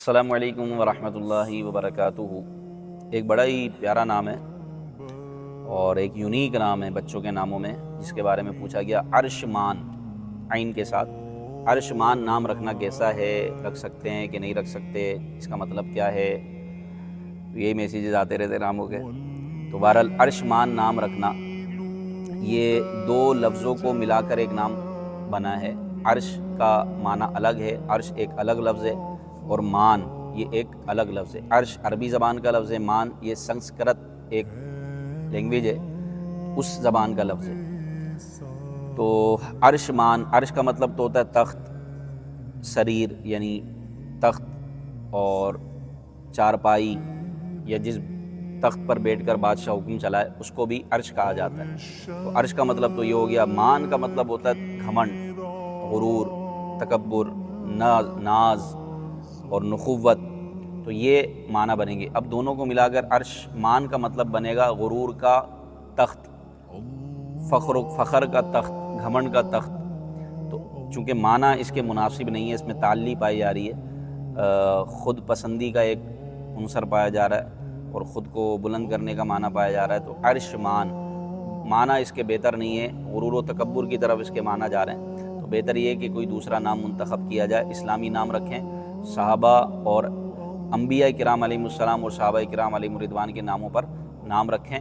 السلام علیکم ورحمۃ اللہ وبرکاتہ۔ ایک بڑا ہی پیارا نام ہے اور ایک یونیک نام ہے بچوں کے ناموں میں، جس کے بارے میں پوچھا گیا عرشمان عین کے ساتھ۔ عرشمان نام رکھنا کیسا ہے، رکھ سکتے ہیں کہ نہیں رکھ سکتے، اس کا مطلب کیا ہے، یہی میسیجز آتے رہتے ناموں کے۔ تو بہرحال عرشمان نام رکھنا یہ دو لفظوں کو ملا کر ایک نام بنا ہے۔ عرش کا معنی الگ ہے، عرش ایک الگ لفظ ہے، اور مان یہ ایک الگ لفظ ہے۔ عرش عربی زبان کا لفظ ہے، مان یہ سنسکرت ایک لینگویج ہے، اس زبان کا لفظ ہے۔ تو عرش مان، عرش کا مطلب تو ہوتا ہے تخت، سریر یعنی تخت، اور چارپائی یا جس تخت پر بیٹھ کر بادشاہ حکم چلائے اس کو بھی عرش کہا جاتا ہے۔ تو عرش کا مطلب تو یہ ہو گیا۔ مان کا مطلب ہوتا ہے گھمنڈ، غرور، تکبر، ناز اور نخوت، تو یہ معنی بنیں گے۔ اب دونوں کو ملا کر عرش مان کا مطلب بنے گا غرور کا تخت، فخر کا تخت، گھمنڈ کا تخت۔ تو چونکہ معنی اس کے مناسب نہیں ہے، اس میں تعلی پائی جا رہی ہے، خود پسندی کا ایک عنصر پایا جا رہا ہے اور خود کو بلند کرنے کا معنی پایا جا رہا ہے۔ تو عرش مان معنی اس کے بہتر نہیں ہے، غرور و تکبر کی طرف اس کے معنی جا رہے ہیں۔ تو بہتر یہ ہے کہ کوئی دوسرا نام منتخب کیا جائے، اسلامی نام رکھیں۔ صحابہ اور انبیاء کرام علیہم السلام اور صحابہ کرام علیہم الرضوان کے ناموں پر نام رکھیں۔